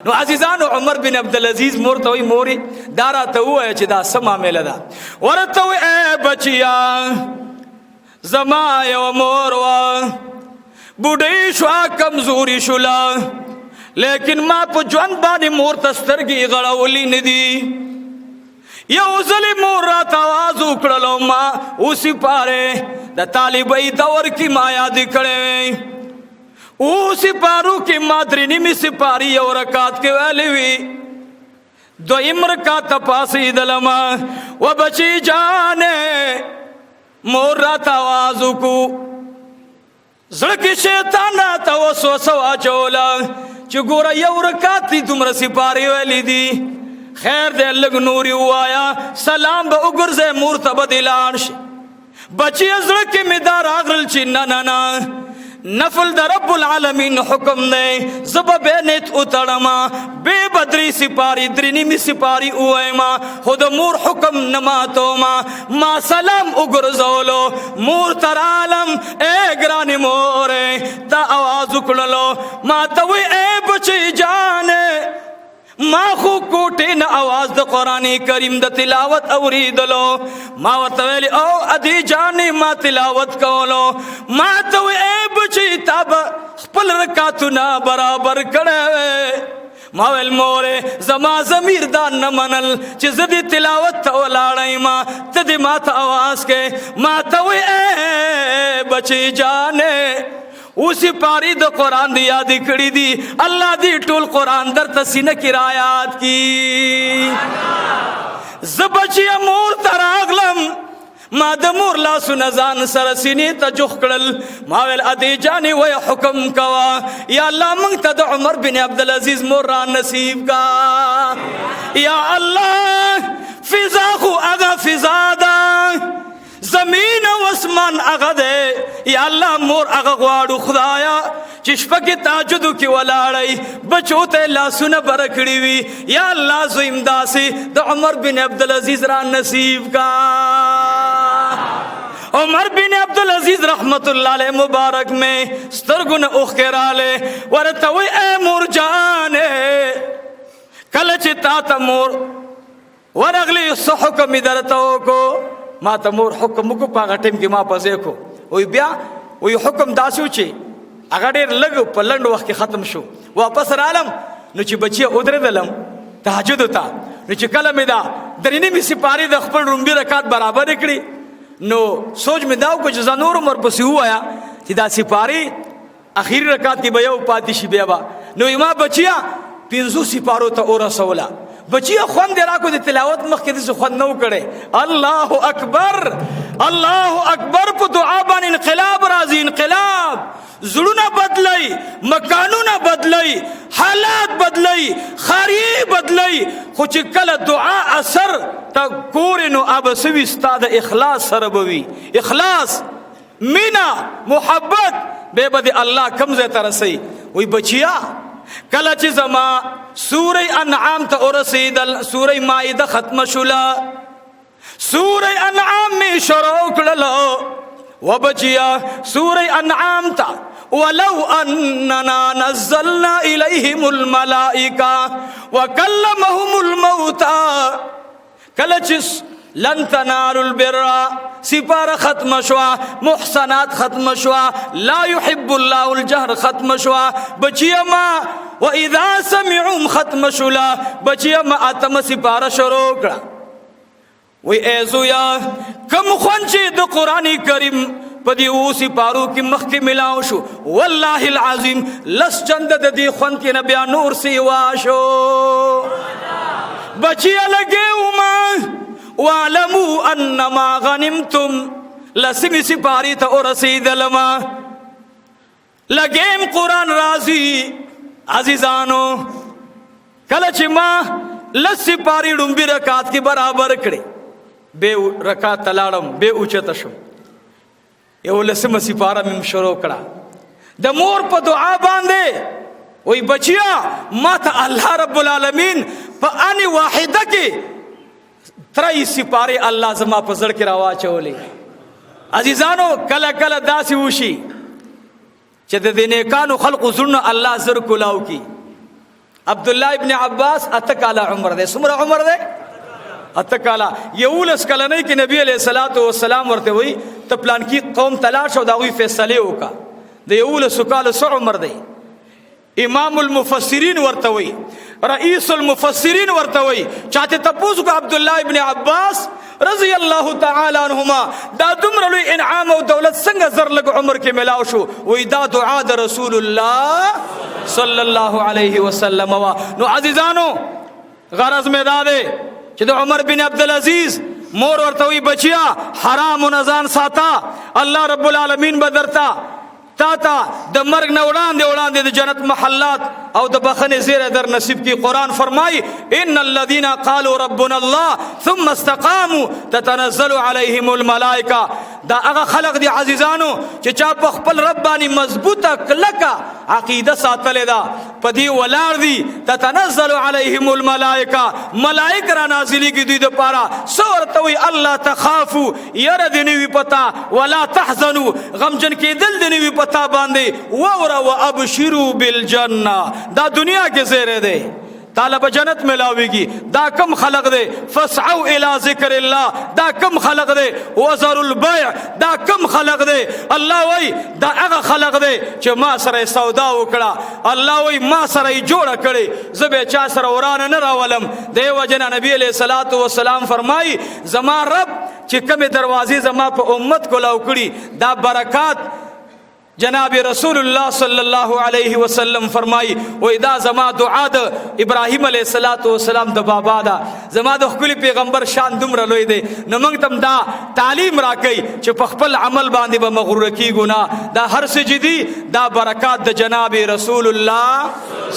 نو عزیزانو عمر بن عبدالعزیز مور ته وی موري دا راته ووایه چې دا څه معامله ده. ورته وی ای بچیا زما یو مور وه بوډۍ شوه کمزوري شوله لیکن ما په ژوند باندې مور ته سترګې غړولي نه دي. یو ځلې مور راته آواز وکړلو ما وسپارې د طالبۍ دور کې ما یاد کړی او سپارو کې ما درې نیمې سپاري یو رکات کې ویلې وي دویم رکات پاسېدلم و بچی جانې مور راته آواز وکړو زړه کې شیطان راته وسوسه واچوله چې ګوره یو رکات دي دومره سپارې ویلې دي خیر دی لږ نورې ووایه سلام به وګرځې مور ته به دې لاړ شي. بچی زړه کې مې دا راغلل چې نه نه نه نفل د رب العالمین حکم دی زه به بیا نیت وتړم بې به درې سپارې درې نیمې سپارې ووایم خو د مور حکم نه ماتوم. ما سلام وګرځولو مور ته رالم ای ګرانې مورې دا آواز وکړلو ما ته وی ای بچی جانې ما خو کوټې نه آواز د قرآن کریم د تلاوت اوریدلو. ما ورته ویلې او ادي جانې ما تلاوت کولو. ما ته وی ای بچی تا به خپل رکاتونه برابر کړی. ما ویل مورې زما ضمیر دا نه منل چې زه دې تلاوت ته ولاړی ما ته دې ما ته آواز کې. ما ته وی ای بچی جانې اوسی پاری د قرآن دی یاد کړی دی الله دی ټول قرآن در ته سینه کې رایات کی. زه بچیه مور ته راغلم ما د مور لاسونه ځان سره سینې ته جوخ کړل. ما ویل ادې جانې وی حکم کوه یا الله موږ ته د عمر بن عبدالعزیز مور را نصیب کا. یا الله فضا خو هغه فضا ده زمین و اسمان هغه دی. یا الله مور هغه غواړو خدایا چې شپه کې تهجدو کې ولاړی بچو ته لاسونه بره کړي وي. یا الله زویم داسې د عمر بن عبدالعزیز را نصیب کا. عمر بن عبدالعزیز رحمت اللہ علیہ مبارک میں سترګو نه اوښکې راغلې ورته وی ای مور جانې کله چې تا ته مور ورغلی څه حکم یې درته وکړو. ما ته مور حکم وکړو په هغه ټیم کې ما په ځای کو وی بیا وی حکم داسې و چې هغه ډېر لږ په لنډ وخت کې ختم شو. واپس رالم نو چې بچیه ودرېدلم تهجدو ته نو چې کله مې دا درې نیمې سپارې د خپل رومبي رکات برابرې کړي نو سوچ مې دا وکړو چې زه نور عمر پسې ووایا چې دا سپارې اخري رکات کې به یو پاتې شي بیا به نو ما بچیه 500 سپارو ته ورسوله. بچیه خوند دې راکړو د تلاوت مخکې داسې خوند نه و کړی. الله اکبر الله اکبر په دعا باندې انقلاب راځي. انقلاب زړونه بدلی مکانونه بدلی حالات بدلی خاریې بدلی خو چې کله دعا اثر ته ګورې نو ابه سوي ستا د اخلاص سره به وي. اخلاص مینا محبت بیا به د الله کوم ځای ته رسوي. وی بچیا کله چې زما سوره انعام ته ورسېدل سوره مائده ختمه شوله سوره انعام می شروع کړله و بچیا سوره انعام ته ولو اننا نزلنا الیهم الملائکه وکلمهم الموتى کله چې لن تنالوا البر سپاره ختم شوا محسنات ختم شوا لا يحب الله الجهر ختم شوا بچیا ما و اذا سمعوا ختم شولا بچیا ما اتم سپاره شروع کړه. وی ایزویا کم خونچې د قرآن کریم په دې اوو سپارو کې مخکې ملاو شو والله العظیم لس چند د دې خوند کې نه بیا نور سیوا شو. بچیا لګې وما وَاعْلَمُوا أَنَّمَا غَنِمْتُمْ لسمی سپاری تا ورسیدلما لگیم قرآن رازی عزیزانو کله چې ما لس سپاری ډومبي رکات کې برابر کړي بے رکات تلاړم بے اوچته شم یو لسمه سپاره مې شروع کړه د مور په دعا باندې وای بچیا ما ته الله رب العالمین په ان واحده کې 3 سپاره الله زما په زړه کې راواچولې. عزیزانو کله کله داسې وشي چې د دې نیکانو خلقو زړونه الله زر کولاو کی عبد الله ابن عباس اتکاله عمر ده. څومره عمر ده؟ اتکاله. یولس کلنۍ کې نبی علیہ الصلوۃ والسلام ورته وی ته پلان کې قوم تلاش او دا وی فیصله وکا. د یولس کال سو عمر ده. امام المفسرین ورته وی، رئیس المفسرین ورته وی، چاته تاسو کو عبد الله ابن عباس رضی الله تعالی عنهما دا دومره لوی انعام او دولت څنګه زر لګ عمر کې ملاو شو؟ وی دا دعا د رسول الله صلی الله علیه وسلم. نو عزیزانو غرض مې دا ده چې د عمر بن عبدالعزیز مور ورته وی بچیا حرام و نزان ساته، الله رب العالمین بدرتا تا د مرګ نه وړاندې د جنت محلات او د بخنې زیره در نصیب کی. قرآن فرمای ان الذين قالوا ربنا الله ثم استقاموا تتنزل عليهم الملائکه. دا هغه خلق دي عزیزانو چې چا په خپل رب باندې مضبوطه کلکه عقیده ساتلې ده، په دې ولاړ دي. تتنزل عليهم الملائکه، ملائک را نازلی کی دوی د پاره. ورته وی الله تخافوا، یره دې نه وي پتا، ولا تحزنوا، غمجن کېدل دې نه وي پتا باندې، وورا وابشروا بالجنه. دا دنیا کې زیره ده، طالب جنت ملاویږي. دا کم خلق ده فسعوا الى ذکر الله، دا کم خلق ده وزر البيع، دا کم خلق ده. الله وای دا هغه خلق ده چې ما سره سودا وکړه، الله وای ما سره جوړه کړي، زبې چا سره ورانه نه راولم. دیو جن نبی علیہ الصلوۃ والسلام فرمای زما رب چې کومه دروازې زما په امت کولاو کړي، دا برکات جناب رسول الله صلی الله علیه وسلم فرمای و اذا زما دعا د ابراهیم علیه السلام د بابا دا زما د خپل پیغمبر شان دومره لوی دی. نو موږ تم دا تعلیم راکې چې په خپل عمل باندې به مغرور کیږو نه. دا هر سجدي دا برکات د جناب رسول الله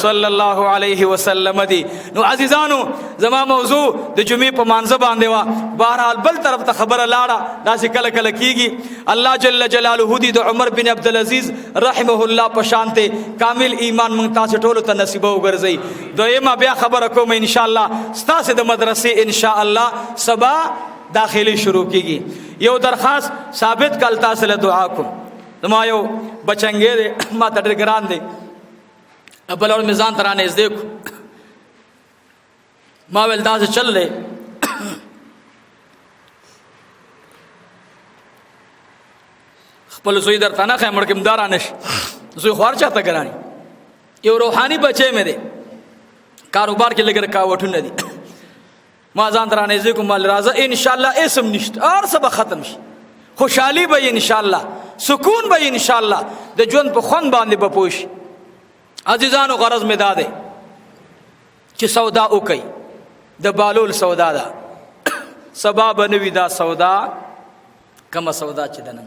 صلی الله علیه وسلم دی. نو عزیزانو زما موضوع د جمعې په مانځه باندې وا. بهرحال بل طرف ته خبره لاړه، دا چې کله کله کیږي. الله جل جلاله دی د عمر بن عبدالعزیز رحمه الله په شانته کامل ایمان مونږ تاسو ټولو ته نصیب وګرځي. دویمه بیا خبره کوم ان شاء الله ستاسو د مدرسې ان شاء الله سبا داخلي شروع کیږي. یو درخواست ثابت کال تاسو له دعا کوم. زما یو بچنګې ما ته ډېر ګران دی، بل اور میزان ترانه از دیکھو ما ول دا چل رہے خپل زوی در تنه خمر کې مدارانش زوی خوار چاته ګرانی. یو روحاني بچي مې دی، کاروبار کې لګر کاوټونه دي. ما ځان درانه زه کوم مال راځه ان شاء الله اسم نشته اور سبا ختم شي، خوشحالي به ان شاء الله، سکون به ان شاء الله، د ژوند په خوند باندې به پوښ. عزیزانو غرض مې دا دی چې سودا وکي، د بالول سودا ده سبا بنوي دا سودا کما سودا چې دنه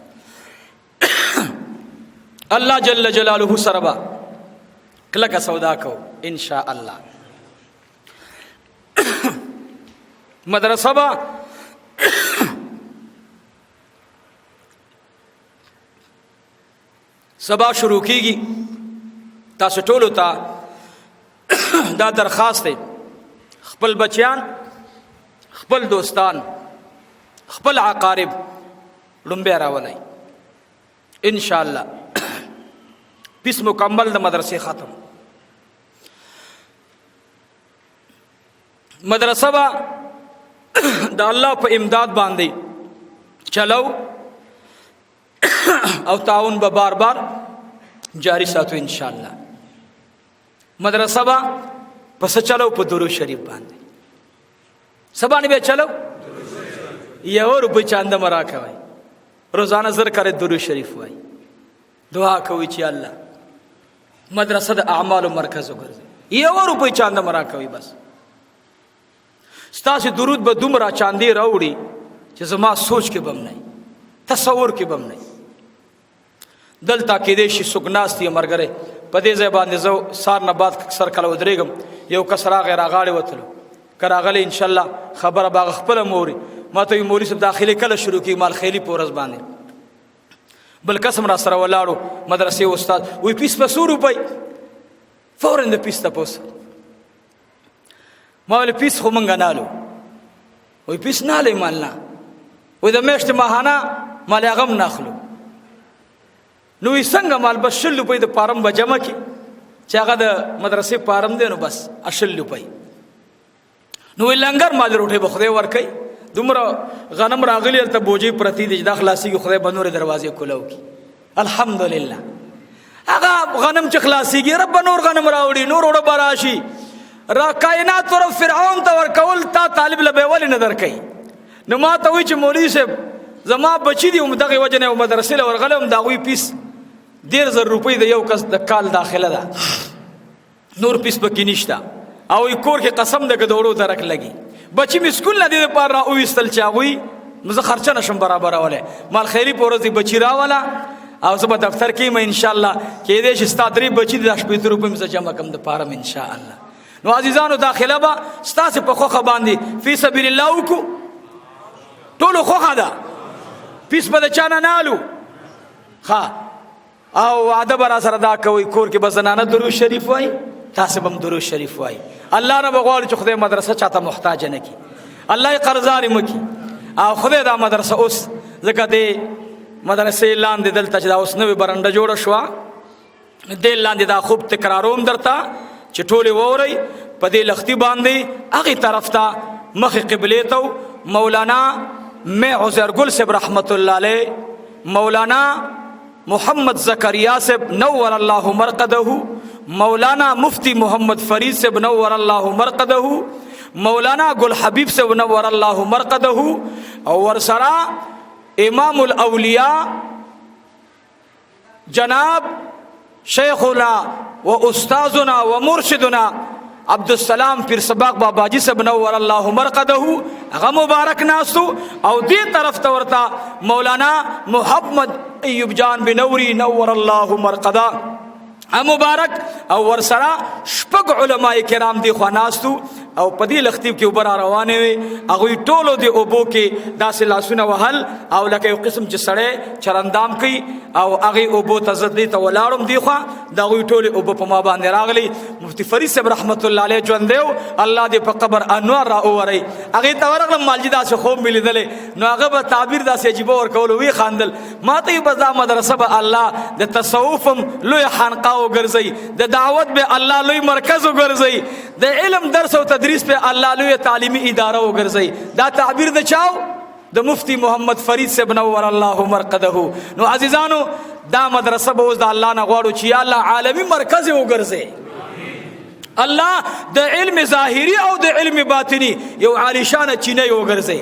الله جل جلاله سربا کلک سودا کو ان شاء الله. مدرسه با سبا شروع کیږي. تاسو ټولو ته دا درخواست دی، خپل بچیان، خپل دوستان، خپل عقارب لومبه راولای ان شاء الله. پیس مکمل د مدرسې ختم. مدرسه با د الله په امداد باندې چلو او تعاون به بار بار جاری ساتو ان شاء الله. مدرسه با پس چلو په درود شریف باندې سبا نه به چلو یو روپۍ چاند مرا کوي، روزانه زر کرے درود شریف وای، دعا کوي چې الله مدرسه د اعمال مرکز وګرځي. یو روپۍ چاند مرا کوي، بس ستاسو درود به دومره چاندي راوړي چې زما سوچ کې بم نه، تصور کې بم نه. دلته کې دې شي سګناستي مرګره په دې ځای باندې زو سار نه بعد سر کله ودرېګم. یو کسرا غیر غاړې وتلو کراغلی ان شاء الله خبره باغ خپل موري ما ته مولوی صاحب داخلي کله شروع کی مال خیلی پورز باندې بل قسم را سره ولاړو مدرسې استاد وی پیس په 100 روپۍ فورن د پیس تاسو ما ول پیس خو مونږ نالو وی پیس نه لې مالنا وی د میشت ماهانه مال غم ناخلو نو څنګه مال بس 100 روپۍ د پارم بجمه کی چې هغه د مدرسې پارم دی نو بس 80 روپۍ نو لنګر مال روټه به خدای ورکي دومره غنم راغلی ته بوجي پرتی دي د خلاصي خدای بنور دروازې کولو کی الحمدلله هغه غنم چې خلاصيږي رب نور غنم راوړي نور وړ براشي را کائنات ور فرعون ته ورکول تا طالب لبه ول نه درکې نو ما ته وی چې مولوی صاحب زما بچی دی دغه وجنه مدرسې له ورغلم دا وی پیس 1.5 روپۍ د یو کس د کال داخله ده نور پیس پکې نشته او کور کې قسم د ګډوړو درک لګي بچی می سکول نه دی پر را او استل چاوي مزه خرچه نشم برابر اوله مال خیری پورزي بچی راواله او زه په دفتر کې ما ان شاء الله کې دې چې ستادري بچی د 80 روپۍ مزه جمع کم د پارم ان شاء الله نو عزیزانو داخله با ستاسو په خوخه باندې فی سبیل الله کو ټول خوخه ده پیس په چانه نالو ها او وعده بر سره دا کوي کور کې بزنانه درود شریف وای تاسو هم درود شریف وای الله رب غواړي چې خدای مدرسه چاته محتاج نه کی الله قرضدار مکی او خدای دا مدرسه اوس زکه دې مدرسې لاندې دلته چې دا اوس نوې برنده جوړه شو دې لاندې دا خوب تکراروم درته چې ټولې ووري په دې لختي باندې هغه طرف ته مخ قبله ته مولانا میں عزیر گل صاحب رحمت اللہ علیہ مولانا محمد زکریا صاحب نور اللہ مرقدہ مولانا مفتی محمد فرید صاحب نور اللہ مرقدہ مولانا گل حبیب صاحب نور اللہ مرقدہ اور سرا امام الاولیاء جناب شیخنا و استاذنا و مرشدنا عبدالسلام پیر سباق بابا جی صاحب نور اللہ مرقدہ هغه مبارک ناسو او دې طرف ته ورته مولانا محمد ایوب جان بنوري نور الله مرقدا مبارک او ورسره شپږ علماء کرام دي خو ناستو او په دې لختیب کې وبر روانه وي هغه ټولو دی او بو کې داسې لاسونه وهل او لکه یو قسم چې سړی چرندام کوي او هغه او بو تزدي ته ولاړم دی خو دا وی ټول او په ما باندې راغلي مفتی فرید صاحب رحمت الله علیه ژوند دیو الله دې په قبر انوار را اوري هغه ته ورغلم مالجدا څخه خوب ملیدل نو هغه به تعبیر داسې عجیب ور کول وی خاندل ما ته په ځا مدرسه به الله د تصوفم لوی خانقاه وګرځي د دعوت به الله لوی مرکز وګرځي د علم درس او تدریس په الله لوی تعلیمی اداره وګرځي دا تعبیر د چاو د مفتی محمد فرید صاحب نور الله مرقده نو عزیزانو دا مدرسه به اوس د الله نه غواړو چې الله عالمی مرکز وګرځي الله د علم ظاهری او د علم باطنی یو عالی شان چینه وګرځي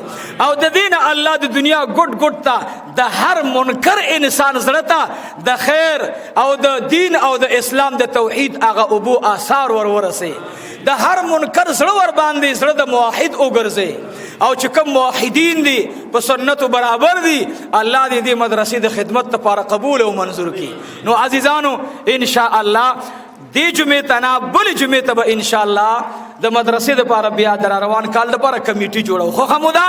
او د دین الله د دنیا ګډ ګډ تا د هر منکر انسان زړه د خیر او د دین او د اسلام د توحید هغه ابو آثار ورسي د هر منکر زړه ور باندې زړه د موحد وګرځي او چې کوم موحدین دي په سنت برابر دي الله دې مدرسې د خدمت لپاره قبول او منظور کړي نو عزیزانو ان شاء الله دی جمعه تنا بل جمعه ته ان شاء الله د مدرسې لپاره بیا در روان کال لپاره کمیټي جوړو خو همدا